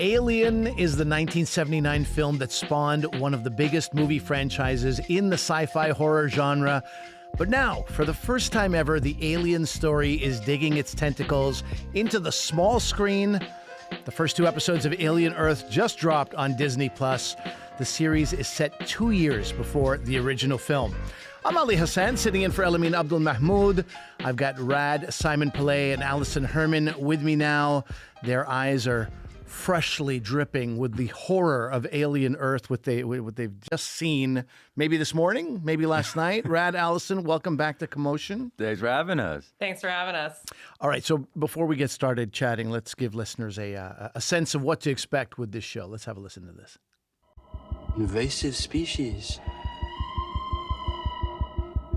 Alien is the 1979 film that spawned one of the biggest movie franchises in the sci-fi horror genre. But now, for the first time ever, the Alien story is digging its tentacles into the small screen. The first 2 episodes of Alien Earth just dropped on Disney+. The series is set 2 years before the original film. I'm Ali Hassan, sitting in for Elamin Abdelmahmoud. I've got Rad, Simonpillai, and Alison Herman with me now. Their eyes are freshly dripping with the horror of Alien Earth, what they've just seen, maybe this morning, maybe last night. Rad, Alison, welcome back to Commotion. Thanks for having us. Thanks for having us. All right, so before we get started chatting, let's give listeners a sense of what to expect with this show. Let's have a listen to this. Invasive species.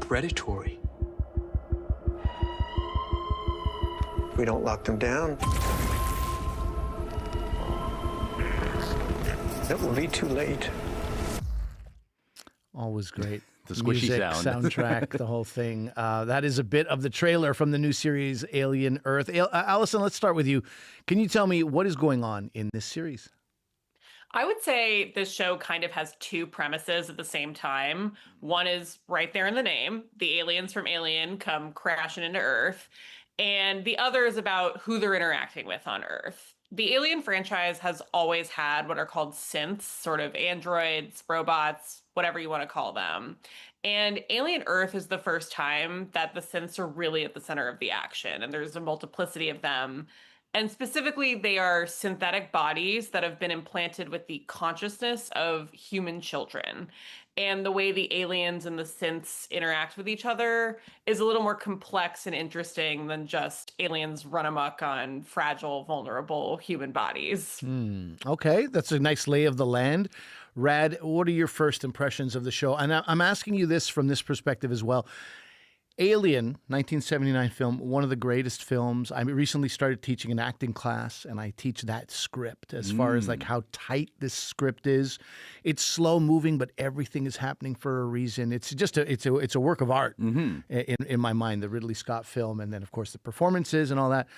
Predatory. If we don't lock them down, it will be too late. Always great. The squishy music, sound. soundtrack, the whole thing. That is a bit of the trailer from the new series, Alien Earth. Alison, let's start with you. Can you tell me what is going on in this series? I would say this show kind of has 2 premises at the same time. One is right there in the name. The aliens from Alien come crashing into Earth. And the other is about who they're interacting with on Earth. The Alien franchise has always had what are called synths, sort of androids, robots, whatever you want to call them. And Alien Earth is the first time that the synths are really at the center of the action. And there's a multiplicity of them. And specifically, they are synthetic bodies that have been implanted with the consciousness of human children. And the way the aliens and the synths interact with each other is a little more complex and interesting than just aliens run amok on fragile, vulnerable human bodies. Okay, that's a nice lay of the land. Rad, what are your first impressions of the show? And I'm asking you this from this perspective as well. Alien, 1979 film, one of the greatest films. I recently started teaching an acting class, and I teach that script as far as like how tight this script is. It's slow moving, but everything is happening for a reason. It's just it's a work of art in my mind, the Ridley Scott film, and then of course the performances and all that.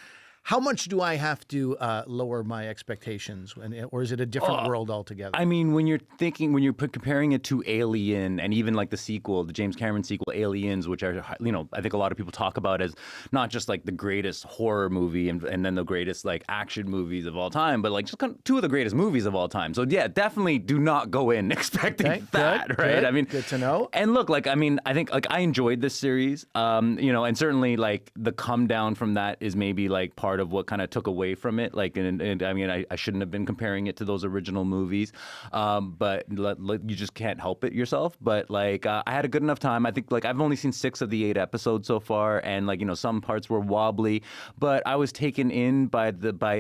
How much do I have to lower my expectations, or is it a different world altogether? I mean, when you're comparing it to Alien and even like the sequel, the James Cameron sequel, Aliens, which are, I think a lot of people talk about as not just like the greatest horror movie and then the greatest like action movies of all time, but like just kind of 2 of the greatest movies of all time. So yeah, definitely do not go in expecting that, right? Good, I mean, good to know. And look, like, I mean, I think like I enjoyed this series, and certainly like the come down from that is maybe like part of what kind of took away from it. Like, and I mean, I shouldn't have been comparing it to those original movies, but you just can't help it yourself. But like, I had a good enough time. I think like I've only seen 6 of the 8 episodes so far, and like some parts were wobbly, but I was taken in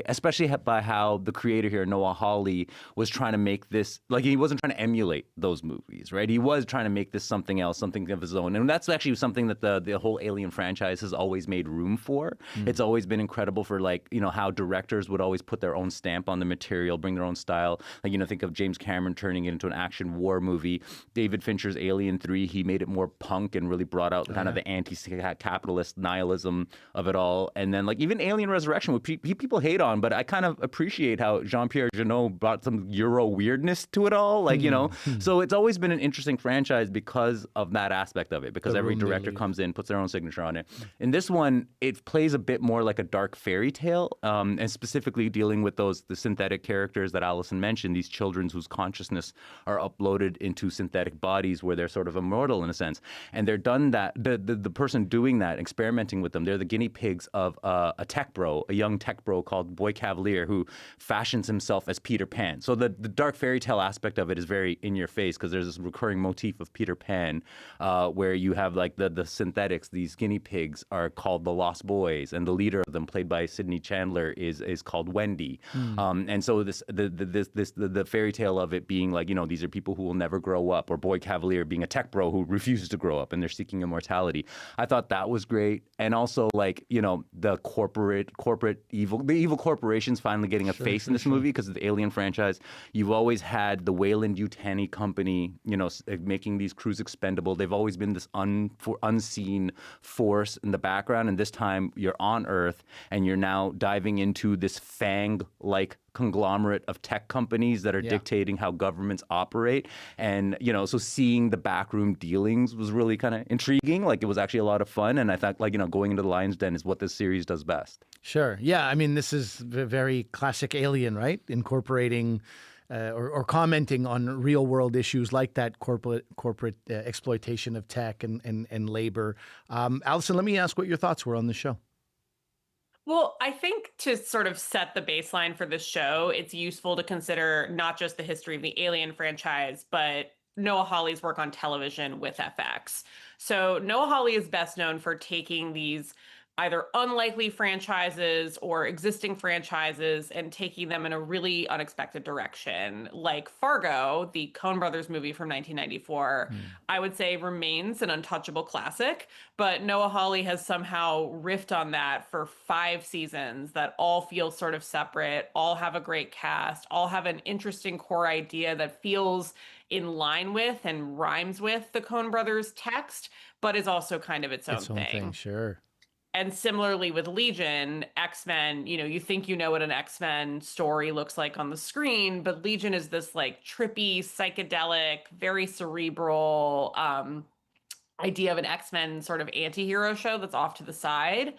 especially by how the creator here, Noah Hawley, was trying to make this, like, he wasn't trying to emulate those movies, right? He was trying to make this something else, something of his own, and that's actually something that the whole Alien franchise has always made room for. It's always been incredible for like, how directors would always put their own stamp on the material, bring their own style. Like, think of James Cameron turning it into an action war movie. David Fincher's Alien 3, he made it more punk and really brought out kind of the anti-capitalist nihilism of it all. And then like even Alien Resurrection, which people hate on, but I kind of appreciate how Jean-Pierre Jeunet brought some Euro weirdness to it all. Like, so it's always been an interesting franchise because of that aspect of it, because every director comes in, puts their own signature on it. In this one, it plays a bit more like a dark fairy tale. And specifically dealing with the synthetic characters that Alison mentioned, these children whose consciousness are uploaded into synthetic bodies where they're sort of immortal in a sense. And they're done that, the person doing that, experimenting with them, they're the guinea pigs of a young tech bro called Boy Cavalier, who fashions himself as Peter Pan. So the dark fairy tale aspect of it is very in your face, because there's this recurring motif of Peter Pan where you have like the synthetics, these guinea pigs are called the Lost Boys, and the leader of them, played by Sidney Chandler, is called Wendy. And so the fairy tale of it being like, these are people who will never grow up, or Boy Cavalier being a tech bro who refuses to grow up and they're seeking immortality. I thought that was great. And also like, the evil corporations finally getting a face in this movie, because of the Alien franchise. You've always had the Weyland-Yutani company, making these crews expendable. They've always been this unseen force in the background. And this time you're on Earth and and you're now diving into this FANG-like conglomerate of tech companies that are dictating how governments operate. And, so seeing the backroom dealings was really kind of intriguing. Like, it was actually a lot of fun. And I thought, going into the lion's den is what this series does best. Sure. Yeah. I mean, this is very classic Alien, right? Incorporating or commenting on real world issues like that corporate exploitation of tech and labor. Alison, let me ask what your thoughts were on the show. Well, I think to sort of set the baseline for this show, it's useful to consider not just the history of the Alien franchise, but Noah Hawley's work on television with FX. So Noah Hawley is best known for taking these either unlikely franchises or existing franchises and taking them in a really unexpected direction. Like Fargo, the Coen Brothers movie from 1994, I would say remains an untouchable classic, but Noah Hawley has somehow riffed on that for 5 seasons that all feel sort of separate, all have a great cast, all have an interesting core idea that feels in line with and rhymes with the Coen Brothers text, but is also kind of its own thing. Sure. And similarly with Legion, X-Men, you think you know what an X-Men story looks like on the screen, but Legion is this like trippy, psychedelic, very cerebral idea of an X-Men sort of anti-hero show that's off to the side.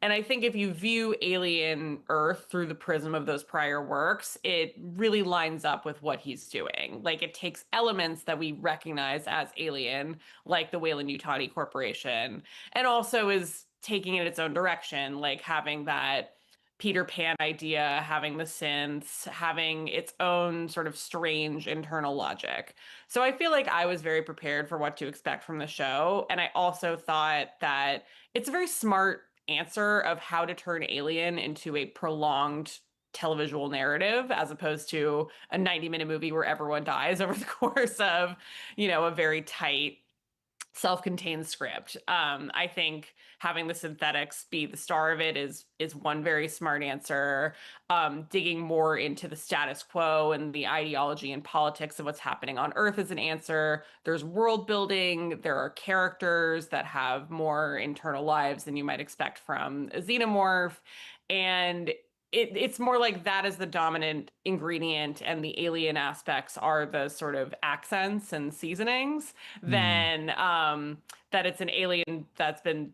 And I think if you view Alien Earth through the prism of those prior works, it really lines up with what he's doing. Like, it takes elements that we recognize as Alien, like the Weyland-Yutani Corporation, and also is taking it its own direction, like having that Peter Pan idea, having the synths, having its own sort of strange internal logic. So I feel like I was very prepared for what to expect from the show. And I also thought that it's a very smart answer of how to turn Alien into a prolonged televisual narrative, as opposed to a 90-minute movie where everyone dies over the course of, a very tight, self-contained script. I think having the synthetics be the star of it is one very smart answer. Digging more into the status quo and the ideology and politics of what's happening on Earth is an answer. There's world building. There are characters that have more internal lives than you might expect from a xenomorph. And it's more like that is the dominant ingredient, and the alien aspects are the sort of accents and seasonings, than that it's an alien that's been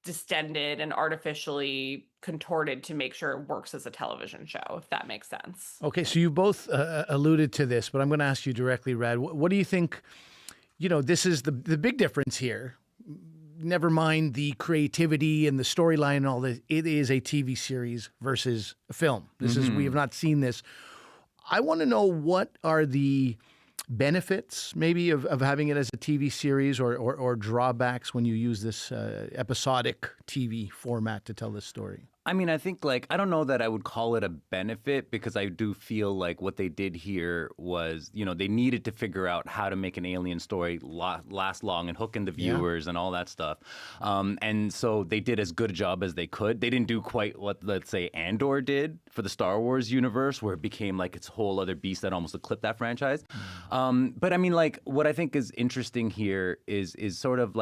distended and artificially contorted to make sure it works as a television show, if that makes sense. Okay, so you both alluded to this, but I'm going to ask you directly, Rad. What do you think, this is the big difference here. Never mind the creativity and the storyline and all this. It is a TV series versus a film. This is, we have not seen this. I want to know, what are the benefits maybe of having it as a TV series, or drawbacks when you use this episodic TV format to tell this story? I mean, I think, I don't know that I would call it a benefit, because I do feel like what they did here was, they needed to figure out how to make an alien story last long and hook in the viewers and all that stuff. And so they did as good a job as they could. They didn't do quite what, let's say, Andor did for the Star Wars universe, where it became like its whole other beast that almost eclipsed that franchise. But I mean, what I think is interesting here is sort of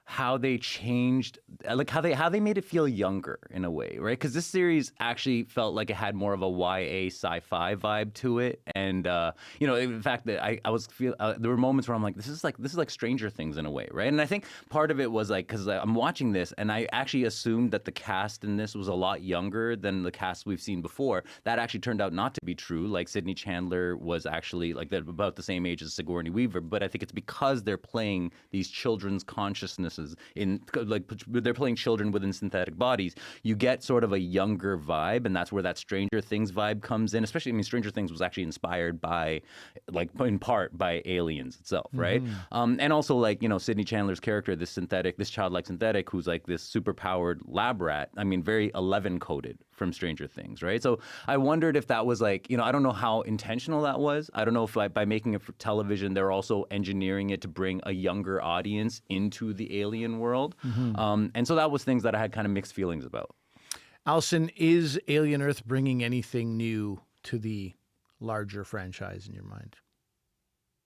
how they changed, how they made it feel younger in a way, right? Because this series actually felt like it had more of a YA sci-fi vibe to it, and in fact, that I was there were moments where I'm like, this is like Stranger Things in a way, right? And I think part of it was because I'm watching this, and I actually assumed that the cast in this was a lot younger than the cast we've seen before. That actually turned out not to be true. Like, Sydney Chandler was actually they're about the same age as Sigourney Weaver, but I think it's because they're playing these children's consciousnesses they're playing children within synthetic bodies. You get sort of a younger vibe, and that's where that Stranger Things vibe comes in. Especially, I mean, Stranger Things was actually inspired by, in part by Aliens itself, right? And also, Sydney Chandler's character, this childlike synthetic, who's this super-powered lab rat. I mean, very 11 coded from Stranger Things, right? So I wondered if that was I don't know how intentional that was. I don't know if by making it for television, they're also engineering it to bring a younger audience into the alien world. And so that was things that I had kind of mixed feelings about. Alison, is Alien Earth bringing anything new to the larger franchise in your mind?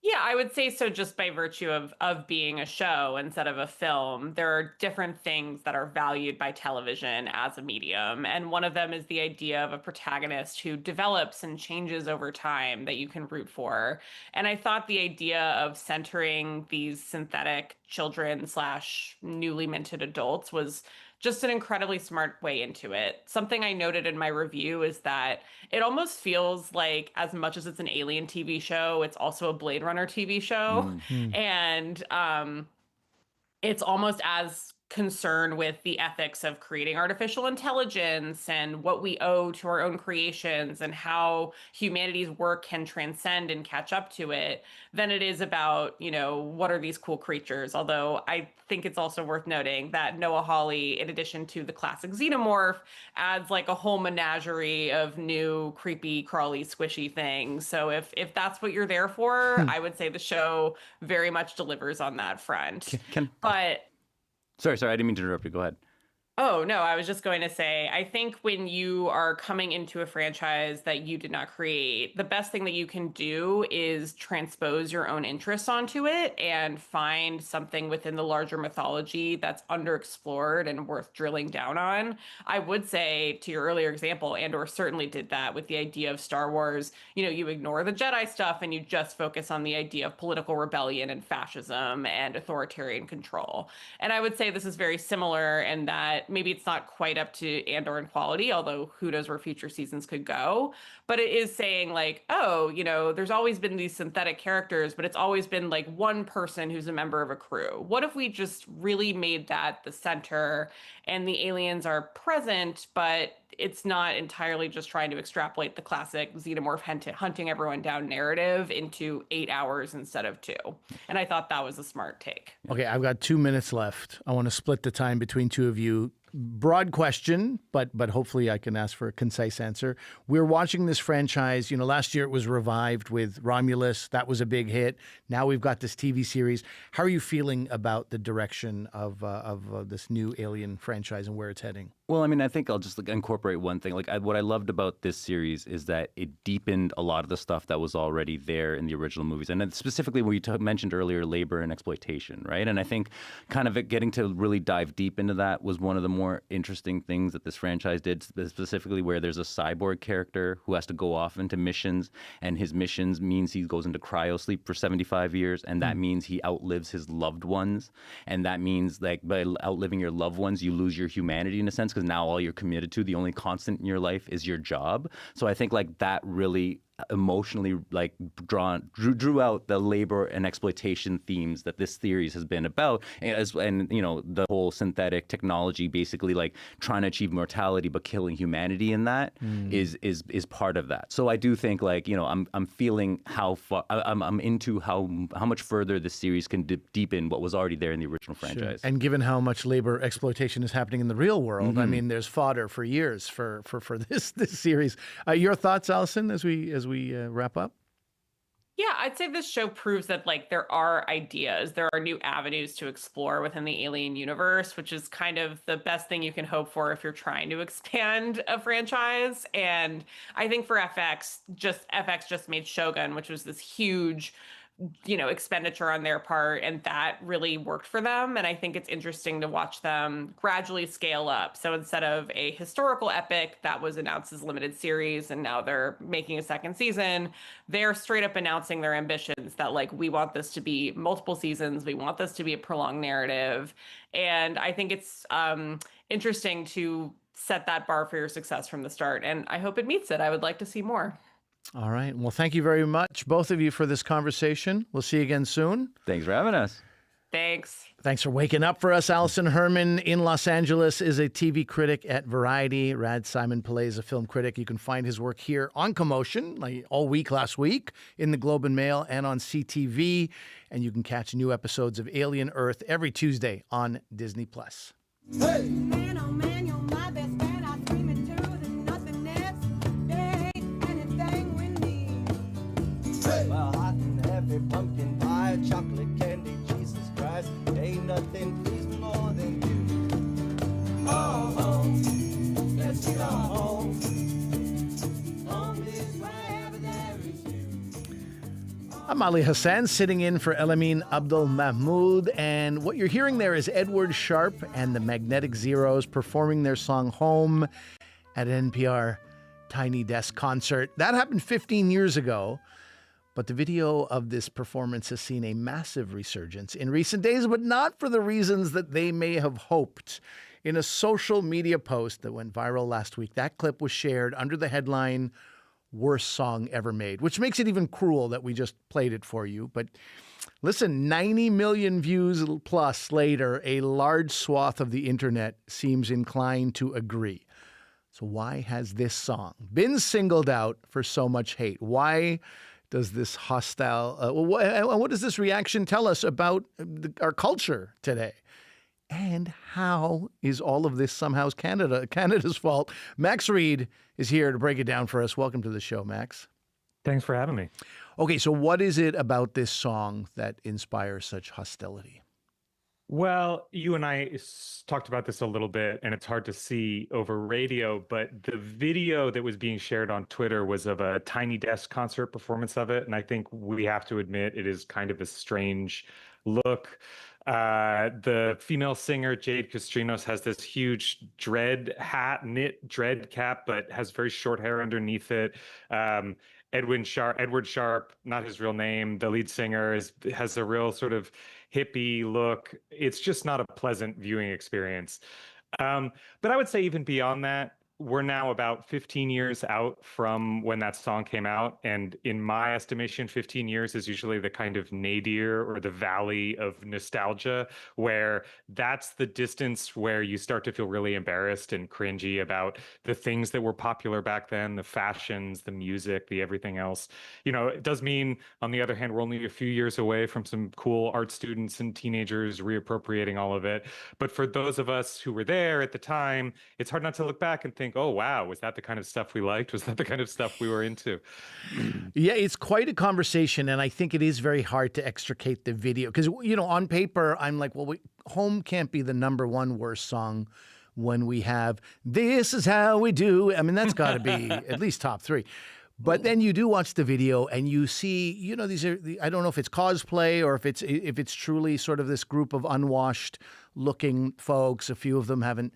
Yeah, I would say so just by virtue of being a show instead of a film. There are different things that are valued by television as a medium. And one of them is the idea of a protagonist who develops and changes over time that you can root for. And I thought the idea of centering these synthetic children slash newly minted adults was just an incredibly smart way into it. Something I noted in my review is that it almost feels like, as much as it's an Alien TV show, it's also a Blade Runner TV show. And it's almost as concerned with the ethics of creating artificial intelligence and what we owe to our own creations and how humanity's work can transcend and catch up to it than it is about, what are these cool creatures? Although I think it's also worth noting that Noah Hawley, in addition to the classic xenomorph, adds like a whole menagerie of new creepy, crawly, squishy things. So if that's what you're there for, I would say the show very much delivers on that front. But Sorry, I didn't mean to interrupt you. Go ahead. Oh, no, I was just going to say, I think when you are coming into a franchise that you did not create, the best thing that you can do is transpose your own interests onto it and find something within the larger mythology that's underexplored and worth drilling down on. I would say, to your earlier example, Andor certainly did that with the idea of Star Wars. You ignore the Jedi stuff and you just focus on the idea of political rebellion and fascism and authoritarian control. And I would say this is very similar in that maybe it's not quite up to Andor in quality, although who knows where future seasons could go. But it is saying like, there's always been these synthetic characters, but it's always been like one person who's a member of a crew. What if we just really made that the center and the aliens are present, but it's not entirely just trying to extrapolate the classic xenomorph hunting everyone down narrative into 8 hours instead of 2. And I thought that was a smart take. Okay, I've got 2 minutes left. I want to split the time between two of you. Broad question, but hopefully I can ask for a concise answer. We're watching this franchise. Last year it was revived with Romulus. That was a big hit. Now we've got this TV series. How are you feeling about the direction of this new Alien franchise and where it's heading? Well, I mean, I think I'll just incorporate one thing. What I loved about this series is that it deepened a lot of the stuff that was already there in the original movies. And then specifically what you mentioned earlier, labor and exploitation, right? And I think kind of getting to really dive deep into that was one of the more interesting things that this franchise did, specifically where there's a cyborg character who has to go off into missions, and his missions means he goes into cryosleep for 75 years, and that means he outlives his loved ones. And that means by outliving your loved ones, you lose your humanity in a sense, because now all you're committed to, the only constant in your life is your job. So I think that really emotionally drew out the labor and exploitation themes that this series has been about, and the whole synthetic technology basically trying to achieve mortality but killing humanity in that is part of that. So I do think I'm feeling how far I'm into how much further this series can deepen what was already there in the original franchise. Sure. And given how much labor exploitation is happening in the real world, I mean, there's fodder for years for this series. Your thoughts, Alison, as we wrap up? Yeah, I'd say this show proves that there are ideas, there are new avenues to explore within the Alien universe, which is kind of the best thing you can hope for if you're trying to expand a franchise. And I think for FX just made Shogun, which was this huge expenditure on their part, and that really worked for them. And I think it's interesting to watch them gradually scale up. So instead of a historical epic that was announced as a limited series and now they're making a second season, they're straight up announcing their ambitions that we want this to be multiple seasons, we want this to be a prolonged narrative. And I think it's interesting to set that bar for your success from the start, and I hope it meets it. I would like to see more. All right. Well, thank you very much, both of you, for this conversation. We'll see you again soon. Thanks for having us. Thanks. Thanks for waking up for us. Alison Herman in Los Angeles is a TV critic at Variety. Simonpillai is a film critic. You can find his work here on Commotion, all week last week, in the Globe and Mail and on CTV. And you can catch new episodes of Alien Earth every Tuesday on Disney+. Hey! Man, oh man, you're my best friend. I dream it too. There's nothing else. There ain't anything we need. Hey! Well, hot and heavy pumpkin pie, chocolate candy, Jesus Christ. Ain't nothing please me more than you. Oh, home. Let's get on home. Home is wherever there is you. I'm Ali Hassan, sitting in for Elamin Abdelmahmoud, and what you're hearing there is Edward Sharpe and the Magnetic Zeros performing their song Home at an NPR Tiny Desk concert. That happened 15 years ago, but the video of this performance has seen a massive resurgence in recent days, but not for the reasons that they may have hoped. In a social media post that went viral last week, that clip was shared under the headline, "Worst Song Ever Made," which makes it even cruel that we just played it for you. But listen, 90 million views plus later, a large swath of the internet seems inclined to agree. So why has this song been singled out for so much hate? Why does this hostile, what does this reaction tell us about our culture today? And how is all of this somehow Canada's fault? Max Reed is here to break it down for us. Welcome to the show, Max. Thanks for having me. Okay, so what is it about this song that inspires such hostility? Well, you and I talked about this a little bit, and it's hard to see over radio, but the video that was being shared on Twitter was of a Tiny Desk concert performance of it. And I think we have to admit it is kind of a strange look. The female singer, Jade Castrinos, has this huge knit dread cap, but has very short hair underneath it. Edward Sharpe, not his real name, the lead singer, has a real sort of hippie look. It's just not a pleasant viewing experience. But I would say even beyond that, we're now about 15 years out from when that song came out. And in my estimation, 15 years is usually the kind of nadir or the valley of nostalgia, where that's the distance where you start to feel really embarrassed and cringy about the things that were popular back then, the fashions, the music, the everything else. You know, it does mean, on the other hand, we're only a few years away from some cool art students and teenagers reappropriating all of it. But for those of us who were there at the time, it's hard not to look back and think, oh, wow, was that the kind of stuff we liked? Was that the kind of stuff we were into? Yeah, it's quite a conversation, and I think it is very hard to extricate the video. Because, you know, on paper, I'm like, well, Home can't be the number one worst song when we have This Is How We Do. I mean, that's got to be at least top three. But then you do watch the video and you see, you know, these are, I don't know if it's cosplay or if it's truly sort of this group of unwashed looking folks. A few of them haven't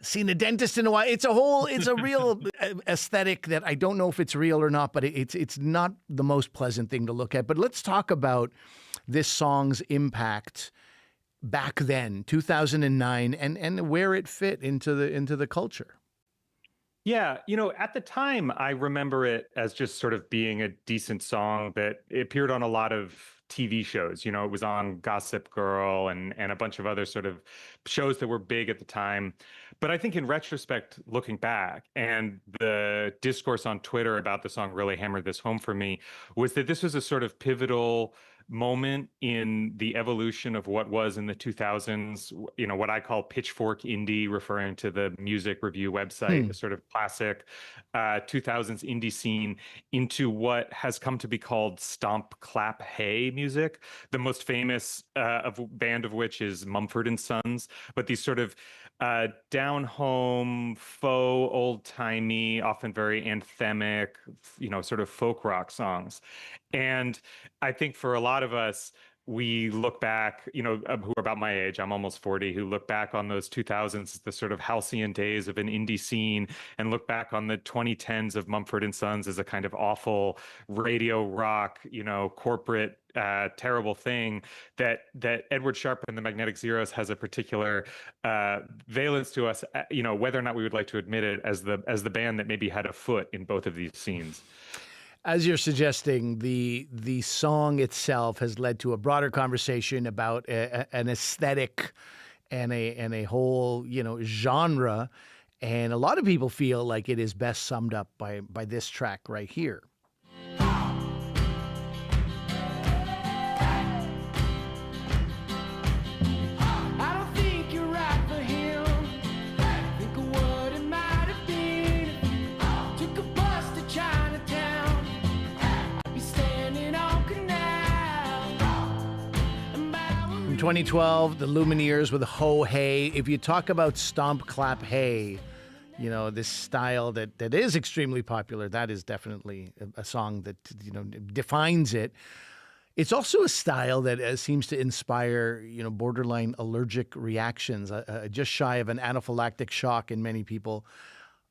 seen a dentist in a while. It's a real aesthetic that I don't know if it's real or not, but it's not the most pleasant thing to look at. But let's talk about this song's impact back then, 2009, and where it fit into the culture. Yeah, you know, at the time, I remember it as just sort of being a decent song that appeared on a lot of TV shows. You know, it was on Gossip Girl and a bunch of other sort of shows that were big at the time. But I think in retrospect, looking back, and the discourse on Twitter about the song really hammered this home for me, was that this was a sort of pivotal moment in the evolution of what was in the 2000s, you know, what I call pitchfork indie, referring to the music review website, the sort of classic 2000s indie scene, into what has come to be called stomp, clap, hey music. The most famous band of which is Mumford & Sons, but these sort of down home, faux, old-timey, often very anthemic, you know, sort of folk rock songs. And I think for a lot of us, we look back, you know, who are about my age, I'm almost 40, who look back on those 2000s, the sort of halcyon days of an indie scene, and look back on the 2010s of Mumford & Sons as a kind of awful radio rock, you know, corporate terrible thing, that Edward Sharpe and the Magnetic Zeros has a particular valence to us, you know, whether or not we would like to admit it, as the band that maybe had a foot in both of these scenes. As you're suggesting, the song itself has led to a broader conversation about an aesthetic and a whole, you know, genre, and a lot of people feel like it is best summed up by this track right here. In 2012, the Lumineers with Ho Hey. If you talk about stomp, clap, hey, you know, this style that is extremely popular. That is definitely a song that, you know, defines it. It's also a style that seems to inspire, you know, borderline allergic reactions, just shy of an anaphylactic shock in many people.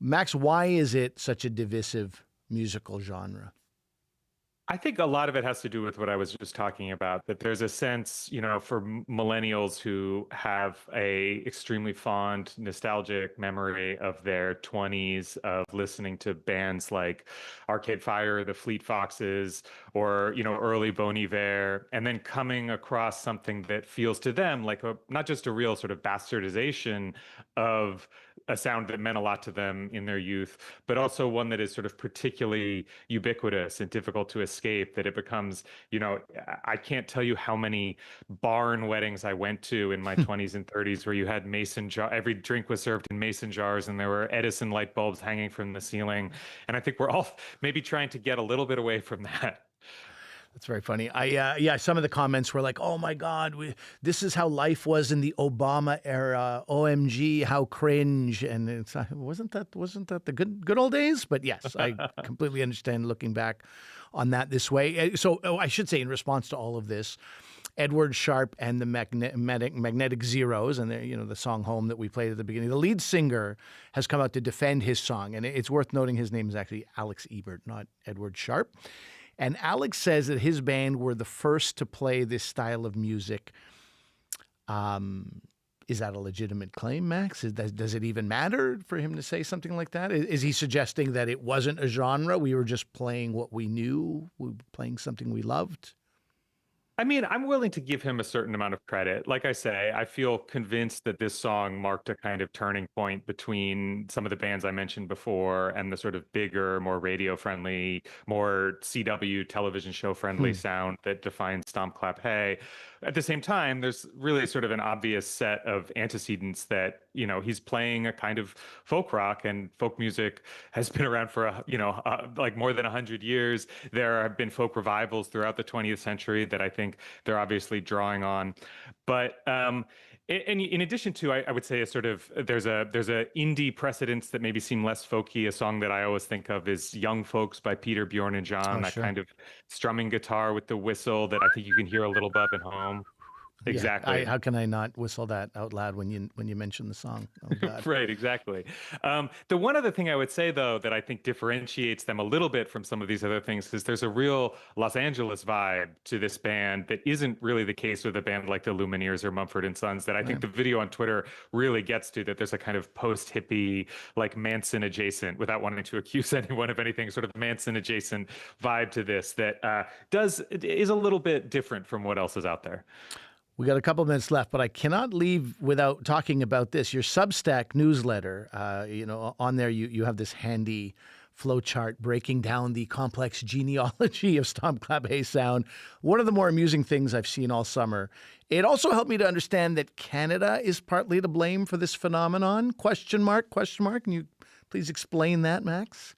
Max, why is it such a divisive musical genre? I think a lot of it has to do with what I was just talking about, that there's a sense, you know, for millennials who have a extremely fond, nostalgic memory of their 20s, of listening to bands like Arcade Fire, the Fleet Foxes, or, you know, early Bon Iver, and then coming across something that feels to them like not just a real sort of bastardization of a sound that meant a lot to them in their youth, but also one that is sort of particularly ubiquitous and difficult to escape, that it becomes, you know, I can't tell you how many barn weddings I went to in my 20s and 30s where you had mason jar, every drink was served in mason jars and there were Edison light bulbs hanging from the ceiling. And I think we're all maybe trying to get a little bit away from that. That's very funny. Some of the comments were like, "Oh my God, this is how life was in the Obama era. OMG, how cringe!" And it's wasn't that the good old days? But yes, I completely understand looking back on that this way. So I should say, in response to all of this, Edward Sharpe and the Magnetic Zeros, and the song "Home" that we played at the beginning. The lead singer has come out to defend his song, and it's worth noting his name is actually Alex Ebert, not Edward Sharpe. And Alex says that his band were the first to play this style of music. Is that a legitimate claim, Max? Does it even matter for him to say something like that? Is he suggesting that it wasn't a genre? We were just playing what we knew? We were playing something we loved? I mean, I'm willing to give him a certain amount of credit. Like I say, I feel convinced that this song marked a kind of turning point between some of the bands I mentioned before and the sort of bigger, more radio-friendly, more CW television show-friendly sound that defines Stomp Clap Hey. At the same time, there's really sort of an obvious set of antecedents that, you know, he's playing a kind of folk rock, and folk music has been around for, like more than 100 years. There have been folk revivals throughout the 20th century that I think they're obviously drawing on. But and in addition to, I would say there's a indie precedence that maybe seem less folky. A song that I always think of is "Young Folks" by Peter, Bjorn, and John. That kind of strumming guitar with the whistle that I think you can hear a little above at home. Exactly. Yeah, how can I not whistle that out loud when you mention the song? Oh, God. Right, exactly. The one other thing I would say, though, that I think differentiates them a little bit from some of these other things is there's a real Los Angeles vibe to this band that isn't really the case with a band like the Lumineers or Mumford and Sons, that I think the video on Twitter really gets to, that there's a kind of post-hippie, like Manson adjacent, without wanting to accuse anyone of anything, sort of Manson adjacent vibe to this that is a little bit different from what else is out there. We got a couple minutes left, but I cannot leave without talking about this. Your Substack newsletter, on there you have this handy flowchart breaking down the complex genealogy of Stomp Clap Hey sound. One of the more amusing things I've seen all summer. It also helped me to understand that Canada is partly to blame for this phenomenon. Question mark. Can you please explain that, Max?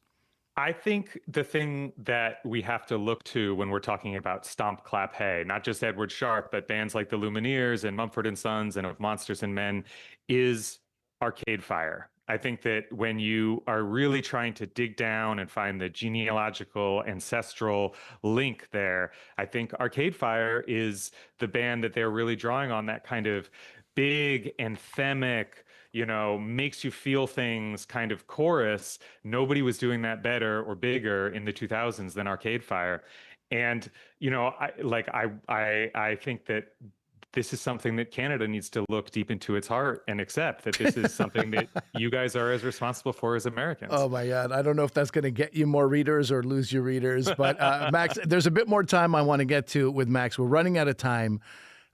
I think the thing that we have to look to when we're talking about Stomp Clap Hey, not just Edward Sharpe, but bands like the Lumineers and Mumford and Sons and of Monsters and Men, is Arcade Fire. I think that when you are really trying to dig down and find the genealogical ancestral link there, I think Arcade Fire is the band that they're really drawing on, that kind of big, anthemic, makes you feel things kind of chorus. Nobody was doing that better or bigger in the 2000s than Arcade Fire. And, I think that this is something that Canada needs to look deep into its heart and accept that this is something that you guys are as responsible for as Americans. Oh my God. I don't know if that's going to get you more readers or lose you readers, but Max, there's a bit more time I want to get to with Max. We're running out of time.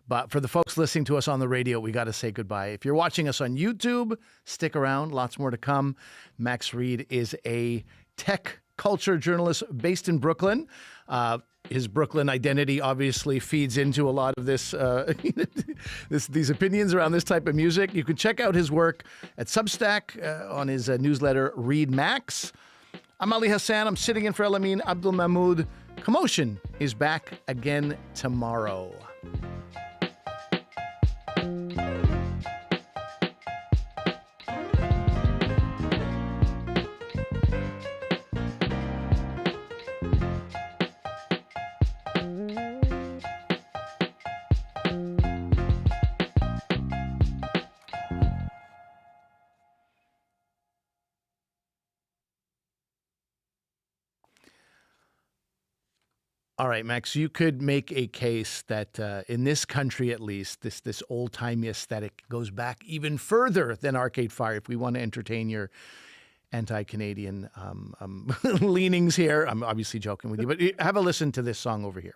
But for the folks listening to us on the radio, we got to say goodbye. If you're watching us on YouTube, stick around. Lots more to come. Max Reed is a tech culture journalist based in Brooklyn. His Brooklyn identity obviously feeds into a lot of this, these opinions around this type of music. You can check out his work at Substack on his newsletter, Read Max. I'm Ali Hassan. I'm sitting in for Elamin Abdelmahmoud. Commotion is back again tomorrow. All right, Max, you could make a case that in this country, at least, this old-timey aesthetic goes back even further than Arcade Fire. If we want to entertain your anti-Canadian leanings here, I'm obviously joking with you, but have a listen to this song over here.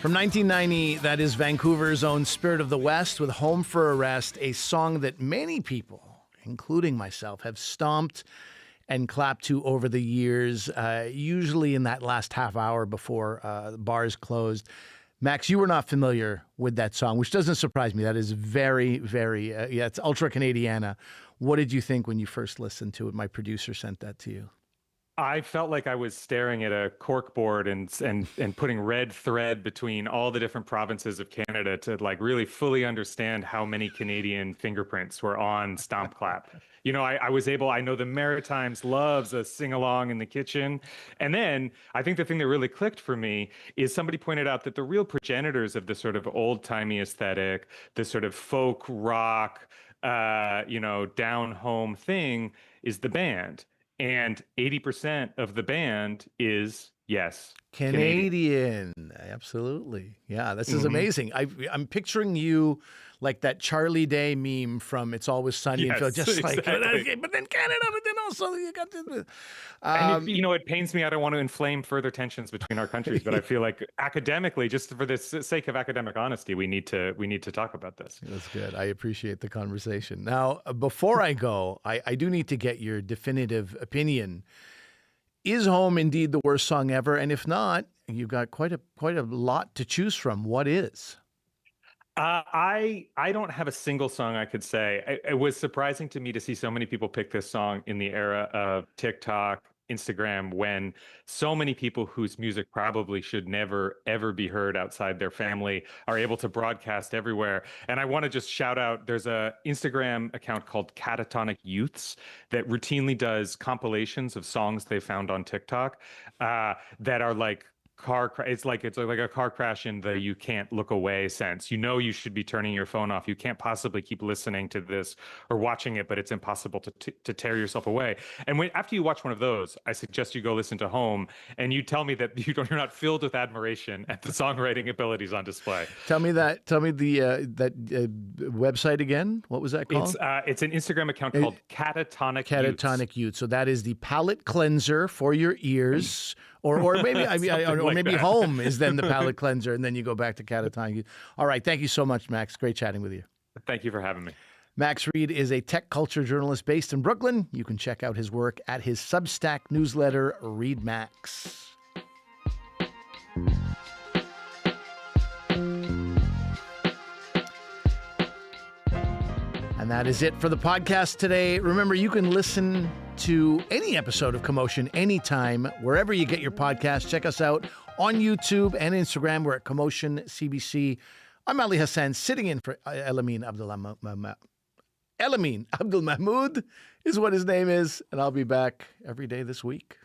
From 1990, that is Vancouver's own Spirit of the West with Home for Arrest, a song that many people, including myself, have stomped and clapped to over the years, usually in that last half hour before the bars closed. Max, you were not familiar with that song, which doesn't surprise me. That is very, very, it's ultra Canadiana. What did you think when you first listened to it? My producer sent that to you. I felt like I was staring at a corkboard and putting red thread between all the different provinces of Canada to like really fully understand how many Canadian fingerprints were on Stomp Clap. You know, I know the Maritimes loves a sing-along in the kitchen. And then I think the thing that really clicked for me is somebody pointed out that the real progenitors of the sort of old-timey aesthetic, the sort of folk rock, down-home thing is the band. And 80% of the band is, yes, Canadian. Absolutely. Yeah, this is amazing. I'm picturing you like that Charlie Day meme from It's Always Sunny in Philly, just like, but then Canada, but then also you got this. And it pains me. I don't want to inflame further tensions between our countries, but I feel like academically, just for the sake of academic honesty, we need to talk about this. That's good. I appreciate the conversation. Now, before I go, I do need to get your definitive opinion. Is Home indeed the worst song ever? And if not, you've got quite a lot to choose from. What is? I don't have a single song I could say. It was surprising to me to see so many people pick this song in the era of TikTok, Instagram, when so many people whose music probably should never, ever be heard outside their family are able to broadcast everywhere. And I want to just shout out, there's a Instagram account called Catatonic Youths that routinely does compilations of songs they found on TikTok that are like, it's like a car crash in the you can't look away sense. You should be turning your phone off. You can't possibly keep listening to this or watching it, but it's impossible to tear yourself away. And after you watch one of those, I suggest you go listen to Home, and you tell me that you're not filled with admiration at the songwriting abilities on display. Tell me the website again. What was that called? It's an Instagram account called Catatonic Youths. So that is the palate cleanser for your ears. Or maybe maybe Home is then the palate cleanser, and then you go back to Catatonic. All right, thank you so much, Max. Great chatting with you. Thank you for having me. Max Reed is a tech culture journalist based in Brooklyn. You can check out his work at his Substack newsletter, Read Max. And that is it for the podcast today. Remember, you can listen to any episode of Commotion anytime, wherever you get your podcast. Check us out on YouTube and Instagram. We're at Commotion CBC. I'm Ali Hassan, sitting in for Elamin Abdelmahmoud. Elamin Abdelmahmoud is what his name is, and I'll be back every day this week.